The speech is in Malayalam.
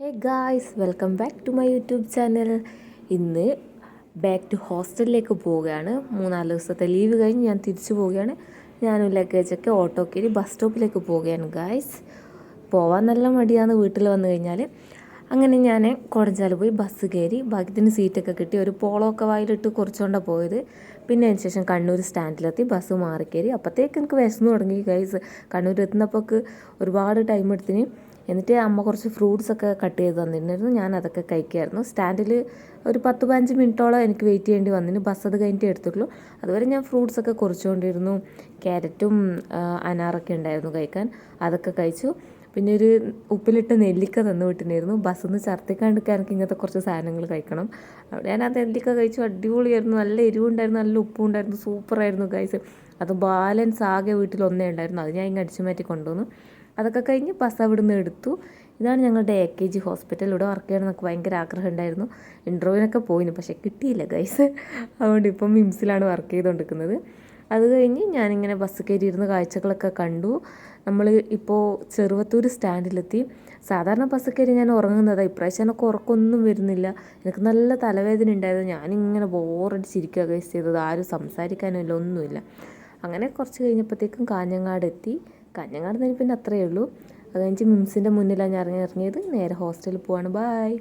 Hey guys, welcome back to my YouTube channel. ഇന്ന് ബാക്ക് ടു ഹോസ്റ്റലിലേക്ക് പോവുകയാണ്. 3-4 ദിവസത്തെ ലീവ് കഴിഞ്ഞ് ഞാൻ തിരിച്ചു പോവുകയാണ്. ഞാനും ലഗേജൊക്കെ ഓട്ടോ കയറി ബസ് സ്റ്റോപ്പിലേക്ക് പോവുകയാണ് ഗായ്സ്. പോവാൻ നല്ല മടിയാണ് വീട്ടിൽ വന്നു കഴിഞ്ഞാൽ. അങ്ങനെ ഞാൻ കോടഞ്ചാൽ പോയി ബസ് കയറി. ഭാഗ്യത്തിന് സീറ്റൊക്കെ കിട്ടി. ഒരു പോളോ ഒക്കെ വായിലിട്ട് കുറച്ചുകൊണ്ടാണ് പോയത്. പിന്നെ അതിന് ശേഷം കണ്ണൂർ സ്റ്റാൻഡിലെത്തി ബസ് മാറിക്കയറി. അപ്പോഴത്തേക്ക് എനിക്ക് വിശന്ന് തുടങ്ങി ഗൈസ്. കണ്ണൂർ എത്തുന്നപ്പോൾക്ക് ഒരുപാട് ടൈം എടുത്തിന്. എന്നിട്ട് അമ്മ കുറച്ച് ഫ്രൂട്ട്സൊക്കെ കട്ട് ചെയ്ത് തന്നിട്ടുണ്ടായിരുന്നു. ഞാൻ അതൊക്കെ കഴിക്കുമായിരുന്നു. സ്റ്റാൻഡിൽ ഒരു 10-15 മിനിറ്റോളം എനിക്ക് വെയിറ്റ് ചെയ്യേണ്ടി വന്നിന്. ബസ് അത് കഴിഞ്ഞിട്ടേ എടുത്തുള്ളൂ. അതുവരെ ഞാൻ ഫ്രൂട്ട്സൊക്കെ കുറച്ചുകൊണ്ടിരുന്നു. ക്യാരറ്റും അനാറൊക്കെ ഉണ്ടായിരുന്നു കഴിക്കാൻ. അതൊക്കെ കഴിച്ചു. പിന്നെ ഒരു ഉപ്പിലിട്ട് നെല്ലിക്ക തന്നു വിട്ടിട്ടുണ്ടായിരുന്നു. ബസ്സിൽ നിന്ന് ഛർദ്ദിക്കാണ്ടിരിക്കാൻ എനിക്ക് ഇങ്ങനത്തെ കുറച്ച് സാധനങ്ങൾ കഴിക്കണം. അവിടെ ഞാൻ ആ നെല്ലിക്ക കഴിച്ചു. അടിപൊളിയായിരുന്നു. നല്ല എരിവുണ്ടായിരുന്നു, നല്ല ഉപ്പും ഉണ്ടായിരുന്നു. സൂപ്പറായിരുന്നു ഗൈസ്. അത് ബാലൻസ് ആകെ വീട്ടിൽ ഒന്നേ ഉണ്ടായിരുന്നു. അത് ഞാൻ ഇങ്ങനെ അടിച്ചു മാറ്റി കൊണ്ടുവന്നു. അതൊക്കെ കഴിഞ്ഞ് ബസ് അവിടെ നിന്ന് എടുത്തു. ഇതാണ് ഞങ്ങളുടെ AKG ഹോസ്പിറ്റൽ. ഇവിടെ വർക്ക് ചെയ്യണം എന്നൊക്കെ ഭയങ്കര ആഗ്രഹം ഉണ്ടായിരുന്നു. ഇൻ്റർവ്യൂവിനൊക്കെ പോയിന്, പക്ഷേ കിട്ടിയില്ല ഗൈസ്. അതുകൊണ്ട് ഇപ്പം മിംസിലാണ് വർക്ക് ചെയ്തുകൊണ്ടിരിക്കുന്നത്. അത് കഴിഞ്ഞ് ഞാനിങ്ങനെ ബസ് കയറി ഇരുന്ന് കാഴ്ചകളൊക്കെ കണ്ടു. നമ്മൾ ഇപ്പോൾ ചെറുവത്തൂർ സ്റ്റാൻഡിലെത്തി. സാധാരണ ബസ് കയറി ഞാൻ ഉറങ്ങുന്നതാണ്. ഇപ്രാവശ്യം എനിക്ക് ഉറക്കമൊന്നും വരുന്നില്ല. എനിക്ക് നല്ല തലവേദന ഉണ്ടായിരുന്നു. ഞാനിങ്ങനെ ബോറടിച്ചിരിക്കുക ഗൈസ് ചെയ്തത്. ആരും സംസാരിക്കാനില്ല, ഒന്നുമില്ല. അങ്ങനെ കുറച്ച് കഴിഞ്ഞപ്പോഴത്തേക്കും കാഞ്ഞങ്ങാട് എത്തി. കാഞ്ഞങ്ങാട് നിന്ന് പിന്നെ അത്രയേ ഉള്ളൂ. അത് കഴിഞ്ഞ് മിംസിൻ്റെ മുന്നിലാണ് ഞാൻ ഇറങ്ങിയത്. നേരെ ഹോസ്റ്റലിൽ പോവാണ്. ബായ്.